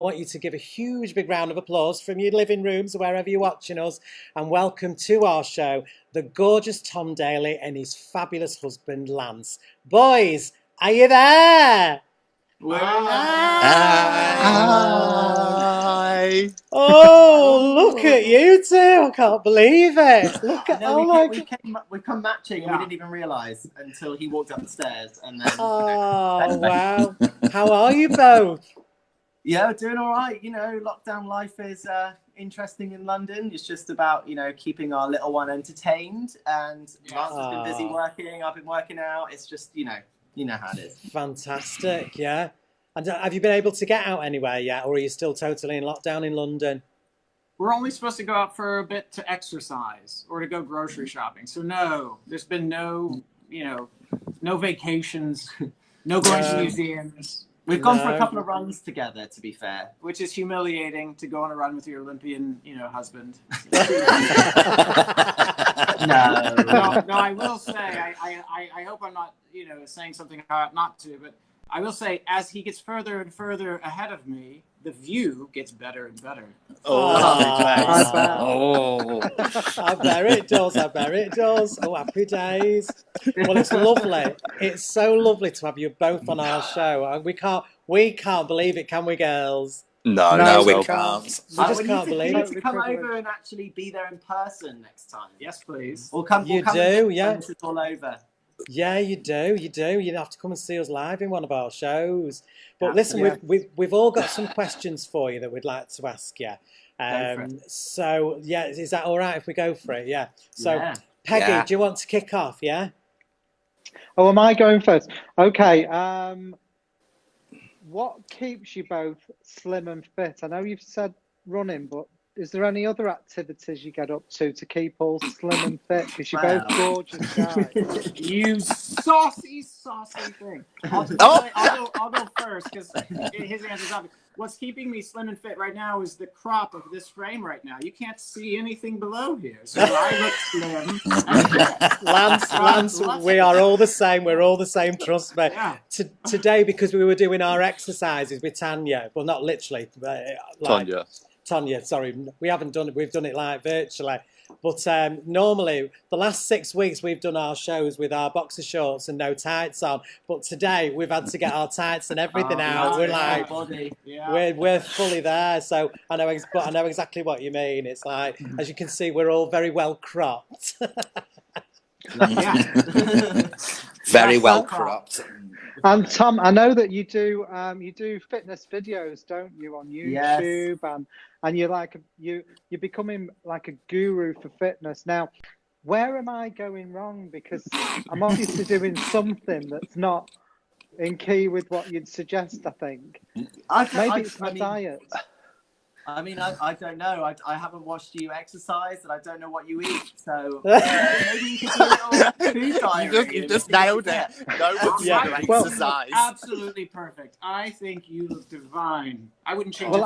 I want you to give a huge big round of applause from your living rooms, wherever you're watching us, and welcome to our show, the gorgeous Tom Daley and his fabulous husband, Lance. Boys, are you there? Hi. Oh, look at you two. I can't believe it. Look at, we've come matching and we didn't even realise until he walked up the stairs and then. Oh, wow. How are you both? Yeah, doing all right. You know, lockdown life is interesting in London. It's just about, keeping our little one entertained. And Lance has been busy working. I've been working out. It's just, you know how it is. Fantastic, yeah. And have you been able to get out anywhere yet, or are you still totally in lockdown in London? We're only supposed to go out for a bit to exercise or to go grocery shopping. So no, there's been no vacations, no going to museums. We've gone for a couple of runs together, to be fair. Which is humiliating to go on a run with your Olympian, husband. No, I will say, I hope I'm not, saying something I ought not to, but I will say, as he gets further and further ahead of me, the view gets better and better. I bet it does. Oh, happy days. Well, it's lovely. It's so lovely to have you both on our show. We can't believe it, can we, girls? No, we can't. We just can't believe it. You need to come over and actually be there in person next time. Yes, please. We'll come yeah. It's all over. Yeah, you do. You'd have to come and see us live in one of our shows. But listen, we've all got some questions for you that we'd like to ask you. So, yeah, is that all right if we go for it? Yeah. So, Peggy, do you want to kick off, yeah? Oh, am I going first? Okay. What keeps you both slim and fit? I know you've said running, but is there any other activities you get up to keep all slim and fit? Because you're both gorgeous guys. You saucy thing. I'll go first because his answer's obvious. What's keeping me slim and fit right now is the crop of this frame right now. You can't see anything below here, so I look slim. Lance, we are all the same. We're all the same, trust me. Yeah. Today, because we were doing our exercises with Tanya, well, not literally. Tanya, sorry, we haven't done it. We've done it like virtually. But normally, the last 6 weeks, we've done our shows with our boxer shorts and no tights on. But today, we've had to get our tights and everything out. We're like, we're fully there. So I know exactly what you mean. It's like, as you can see, we're all very well cropped. Very well cropped. And Tom, I know that you do fitness videos, don't you, on YouTube? Yes. And you're becoming like a guru for fitness. Now, where am I going wrong? Because I'm obviously doing something that's not in key with what you'd suggest, I think. Maybe it's my diet. I mean, I don't know. I haven't watched you exercise, and I don't know what you eat. So maybe you could do a little food diary. You just nailed it. No exercise. Absolutely perfect. I think you look divine. I wouldn't change it.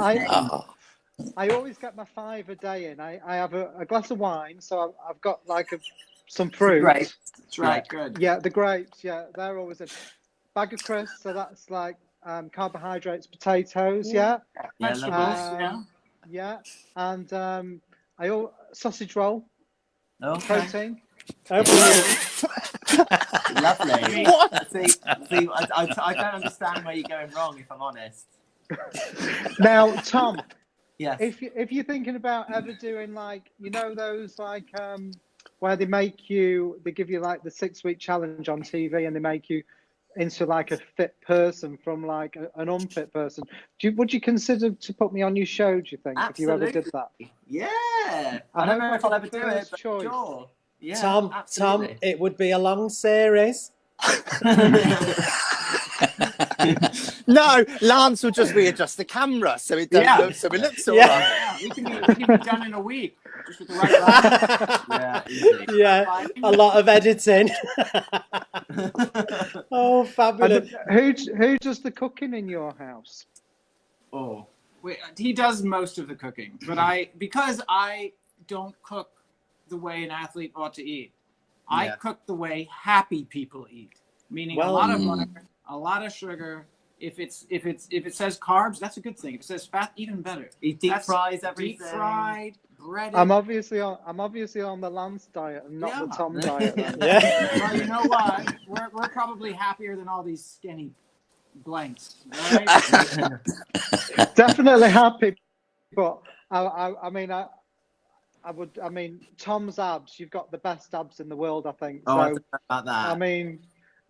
I always get my 5 a day in. I have a glass of wine, so I've got some fruit. Grapes. That's right. Good. Yeah, the grapes. Yeah, they're always a bag of crisps. So that's like carbohydrates, potatoes. Vegetables. And sausage roll. Okay. Protein. Lovely. What? See, I don't understand where you're going wrong, if I'm honest. Now, Tom. Yes. If you're thinking about ever doing those where they give you like the 6-week challenge on TV and they make you into like a fit person from like an unfit person. Would you consider to put me on your show, do you think? Absolutely. If you ever did that? Yeah. I don't know if I'll ever do it, but sure. Yeah, Tom, it would be a long series. No, Lance will just readjust the camera so it doesn't look so it looks all right. Yeah, we can be done in a week. Just with the right easily. Yeah, a lot of editing. Oh, fabulous. Who does the cooking in your house? Oh, he does most of the cooking, but because I don't cook the way an athlete ought to eat. I cook the way happy people eat, meaning a lot of butter, a lot of sugar, If it says carbs, that's a good thing. If it says fat, even better. He deep fries everything. Deep fried, breaded. I'm obviously on the Lance diet and not the Tom diet. Then. Yeah. Well, you know what? We're probably happier than all these skinny blanks, right? Definitely happy, but I mean, Tom's abs. You've got the best abs in the world, I think. Oh, So, I don't know about that. I mean,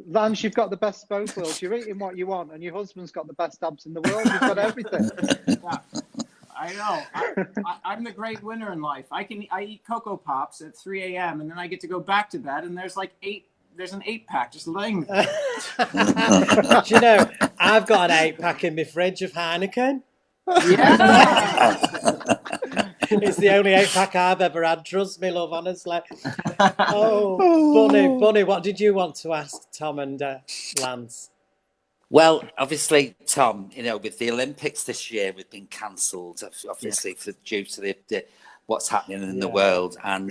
Lance, you've got the best of both worlds. You're eating what you want, and your husband's got the best abs in the world. You've got everything. Yeah, I know. I'm the great winner in life. I eat Cocoa Pops at 3 a.m. and then I get to go back to bed, and there's like there's an 8-pack just laying there. Do you know, I've got an 8-pack in my fridge of Heineken. Yeah. It's the only 8-pack I've ever had. Trust me, love, honestly. Oh, Bunny, what did you want to ask Tom and Lance? Well, obviously, Tom, with the Olympics this year, we've been cancelled, obviously, due to the what's happening in the world, and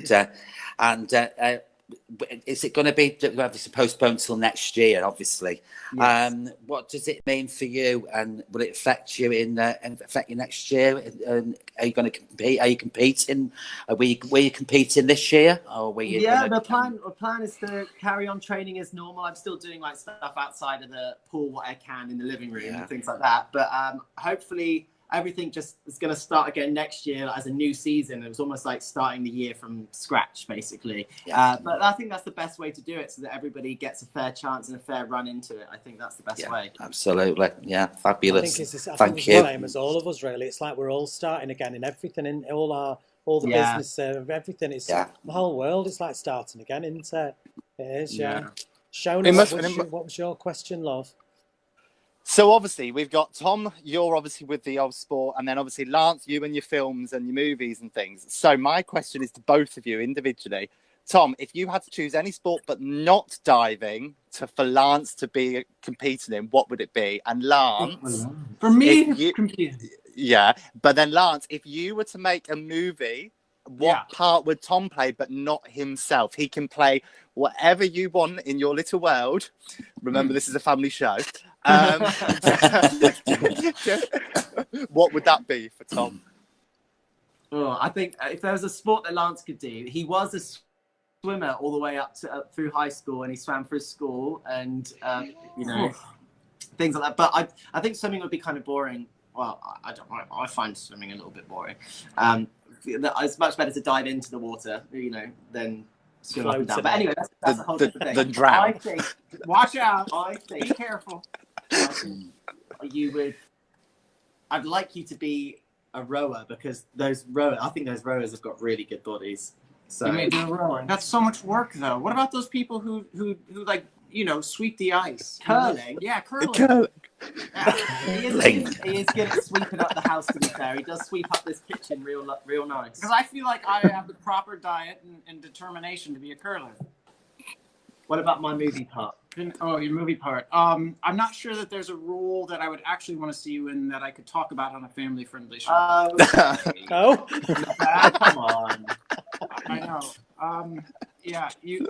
is it going to be obviously postponed till next year? Obviously, what does it mean for you, and will it affect you affect you next year? Are you going to compete? Are you competing? Were you competing this year, or were you? Yeah, the plan is to carry on training as normal. I'm still doing like stuff outside of the pool, what I can in the living room and things like that. But hopefully everything just is going to start again next year as a new season. It was almost like starting the year from scratch, basically. But I think that's the best way to do it, so that everybody gets a fair chance and a fair run into it. I think that's the best way. Absolutely. Yeah, fabulous. I think it's the same as all of us, really. It's like we're all starting again in everything, in all the business, everything. It's the whole world is like starting again, isn't it? It is, Shona, what was your question, love? So obviously we've got Tom, you're obviously with the old sport, and then obviously Lance, you and your films and your movies and things. So my question is to both of you individually. Tom, if you had to choose any sport but not diving for Lance to be competing in, what would it be? And Lance, for me, competing. Yeah, but then Lance, if you were to make a movie, what part would Tom play but not himself? He can play whatever you want in your little world. Remember, this is a family show. What would that be for Tom? Oh, I think if there was a sport that Lance could do, he was a swimmer all the way up through high school, and he swam through school and things like that. But I think swimming would be kind of boring. Well, I don't know. I find swimming a little bit boring. It's much better to dive into the water, than swim up and down. But anyway, that's a whole different thing. The drown. I think, watch out. Be careful. I'd like you to be a rower, because I think those rowers have got really good bodies. So you may do rowing. That's so much work, though. What about those people who like sweep the ice? Curling? Yeah, curling. Yeah. He is good at sweeping up the house, to be fair. He does sweep up this kitchen real nice. Because I feel like I have the proper diet and determination to be a curler. What about my movie part? Oh, your movie part. I'm not sure that there's a role that I would actually want to see you in that I could talk about on a family-friendly show. Oh, come on. I know. Yeah, you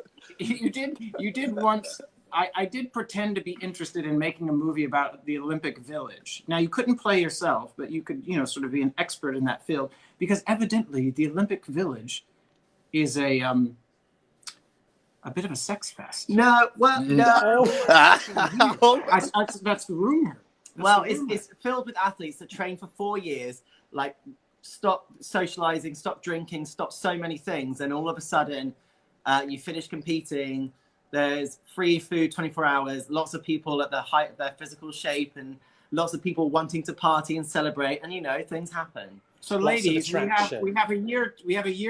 did once. I did pretend to be interested in making a movie about the Olympic Village. Now, you couldn't play yourself, but you could, sort of be an expert in that field, because evidently the Olympic Village is a bit of a sex fest. No. That's the rumor. It's filled with athletes that train for 4 years, like stop socializing, stop drinking, stop so many things, and all of a sudden you finish competing. There's free food 24 hours, lots of people at the height of their physical shape, and lots of people wanting to party and celebrate, and things happen. So ladies, we have a year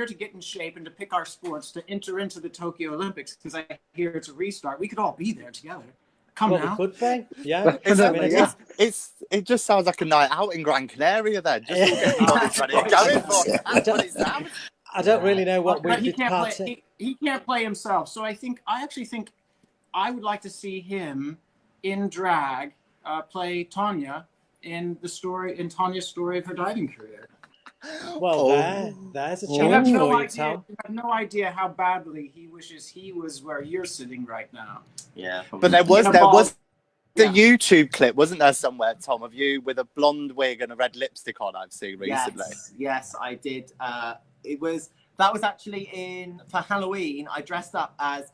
to get in shape and to pick our sports to enter into the Tokyo Olympics, because I hear it's a restart. We could all be there together. Come now. We could be. Yeah. It just sounds like a night out in Gran Canaria then. Just I don't really know what we he can't play himself. So I actually think I would like to see him in drag play Tanya in Tanya's story of her diving career. Well, there's a challenge for you, Tom. You have no idea how badly he wishes he was where you're sitting right now. Yeah, but there was the YouTube clip, wasn't there somewhere, Tom, of you with a blonde wig and a red lipstick on? I've seen recently. Yes, I did. That was actually for Halloween. I dressed up as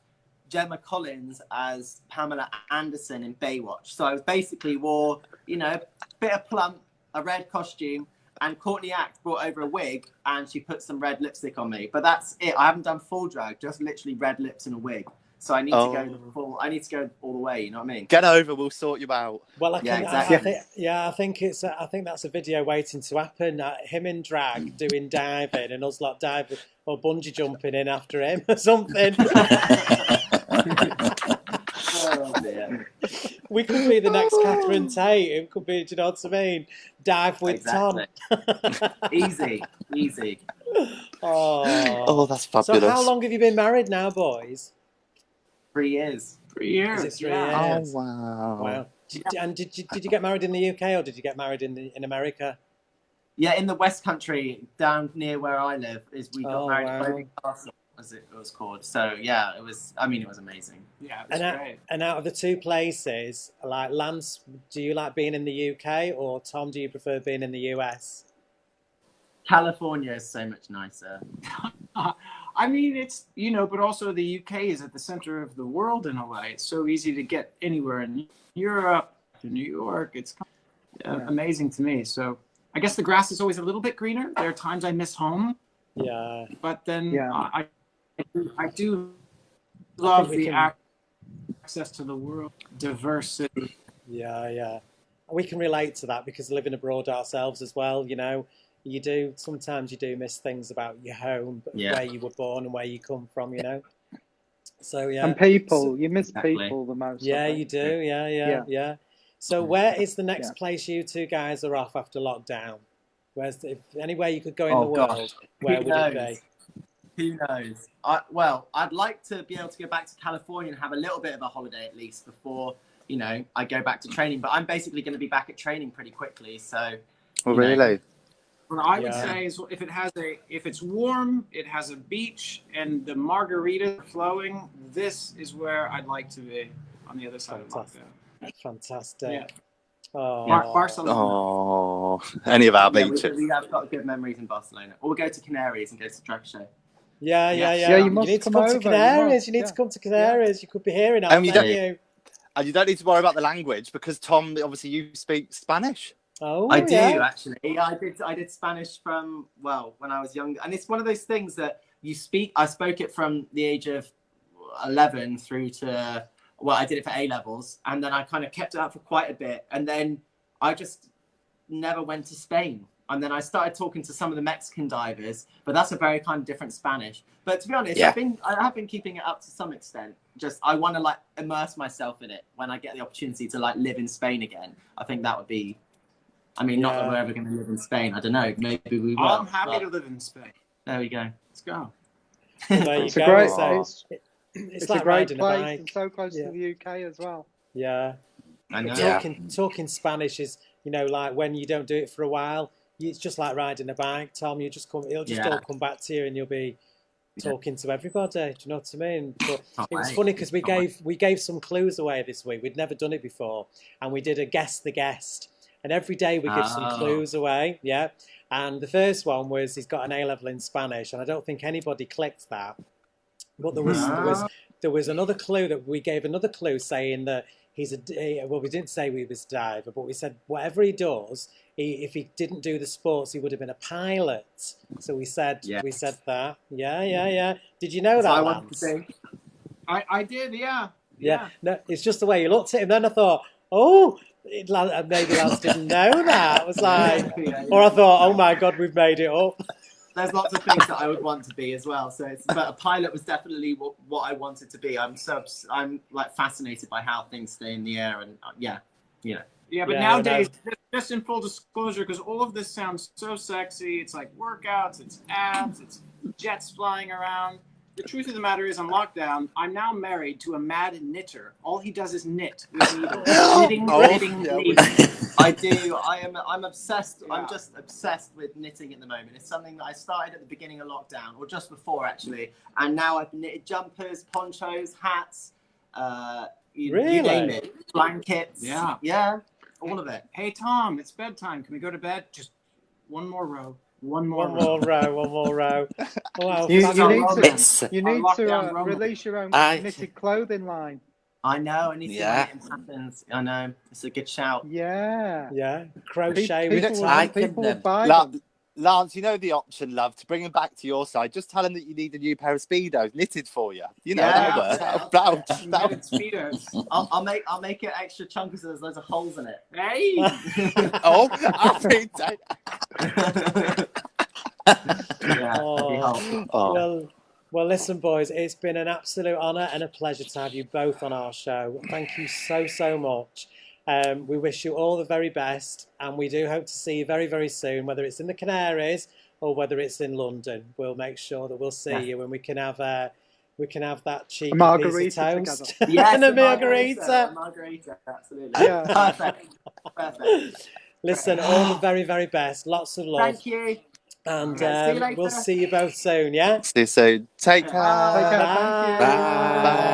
Gemma Collins as Pamela Anderson in Baywatch. So I basically wore, a bit of plump, a red costume, and Courtney Act brought over a wig and she put some red lipstick on me. But that's it. I haven't done full drag, just literally red lips and a wig. So I need to go full. I need to go all the way. You know what I mean? Get over. We'll sort you out. Well, exactly. I think that's a video waiting to happen. Him in drag doing diving and us lot diving or bungee jumping in after him or something. Oh dear. We could be the next Catherine Tate. It could be, do you know what I mean? Dive with Tom. Easy. Oh, that's fabulous. So how long have you been married now, boys? 3 years. 3 years. Is it 3 Yeah. years? Oh, wow. Did you get married in the UK or did you get married in America? Yeah, in the West Country, down near where I live, we got married at Bowling Castle, as it was called. So yeah, it was amazing. Yeah, it was great. And out of the two places, like Lance, do you like being in the UK or Tom, do you prefer being in the US? California is so much nicer. I mean, it's, but also the UK is at the center of the world in a way. It's so easy to get anywhere in Europe, to New York. It's amazing to me. So I guess the grass is always a little bit greener. There are times I miss home. Yeah. But then I do love the access to the world, diversity. Yeah. We can relate to that because living abroad ourselves as well, sometimes you do miss things about your home, where you were born and where you come from, So yeah. And people, you miss people the most. Yeah, you do. Yeah. So where is the next place you two guys are off after lockdown? If anywhere you could go in the world, where would it be? Who knows? I'd like to be able to go back to California and have a little bit of a holiday at least before, I go back to training. But I'm basically going to be back at training pretty quickly. So. Really? What I would say is if it's warm, it has a beach, and the margaritas are flowing, this is where I'd like to be on the other side of lockdown. Fantastic. Yeah. Oh. Barcelona. Oh, any of our beaches. We have got good memories in Barcelona. Or we'll go to Canaries and go to drag show. Yeah. You need to come to Canaries. You need to come to Canaries. You could be hearing us, you don't need to worry about the language because Tom, obviously, you speak Spanish. Oh, I do actually. I did Spanish from when I was younger, and it's one of those things that you speak. I spoke it from the age of 11 through to I did it for A levels, and then I kind of kept it up for quite a bit, and then I just never went to Spain, and then I started talking to some of the Mexican divers, but that's a very kind of different Spanish. But to be honest, I have been keeping it up to some extent. Just I want to immerse myself in it when I get the opportunity to live in Spain again. I think that would be. I mean, not that we're ever going to live in Spain. I don't know. Maybe we will. I'm happy to live in Spain. There we go. Let's go. It's a great place. It's like a great place and so close to the UK as well. Yeah. I know. Talking Spanish is, when you don't do it for a while, it's just like riding a bike, Tom. It'll just all come back to you and you'll be talking to everybody. Do you know what I mean? But it was funny because we gave some clues away this week. We'd never done it before. And we did a guess the guest. And every day we give some clues away, And the first one was he's got an A-level in Spanish, and I don't think anybody clicked that. But there was another clue that we gave another clue saying that we didn't say he was a diver, but we said whatever he does, if he didn't do the sports, he would have been a pilot. So we said that. Yeah. Did you know that, Lance? I did, yeah. No, it's just the way you looked at him. Then I thought, maybe Lance didn't know that. I was like, or I thought, oh my God, we've made it up. There's lots of things that I would want to be as well. But a pilot was definitely what I wanted to be. I'm fascinated by how things stay in the air, and nowadays, just in full disclosure, because all of this sounds so sexy. It's like workouts, it's abs, it's jets flying around. The truth of the matter is, on lockdown, I'm now married to a mad knitter. All he does is knit with needles. Knitting. I do. I'm obsessed. Yeah. I'm just obsessed with knitting at the moment. It's something that I started at the beginning of lockdown, or just before actually. And now I've knitted jumpers, ponchos, hats. You Really? name it. Blankets. Yeah. Yeah. All of it. Hey, Tom, it's bedtime. Can we go to bed? Just one more row. One more One more row, one more row. Wow, You That's our need romance. to, you Our need lockdown to romance. release your own I- knitted clothing line. I know. Anything Yeah. when it happens. I know. It's a good shout. Yeah. yeah, crochet with People, I will, can, people will um, buy La- them. Lance, you know the option, love, to bring him back to your side. Just tell him that you need a new pair of Speedos knitted for you. You know, Yeah, that'll work. yeah. That'll- Knitted Speedos. I'll make it extra chunky so there's loads of holes in it. Hey! Oh, I think that- Yeah. that'd be helpful. Oh. Well, listen, boys, it's been an absolute honour and a pleasure to have you both on our show. Thank you so much. We wish you all the very best, and we do hope to see you very, very soon, whether it's in the Canaries or whether it's in London. We'll make sure that we'll see you, and we can have that cheeky piece of toast Yes, and a margarita. A margarita, absolutely. Yeah. Perfect. Listen, all the very, very best. Lots of love. Thank you. And See you later. we'll see you both soon, yeah? See you soon. Take care. Take care. Bye. Thank you. Bye.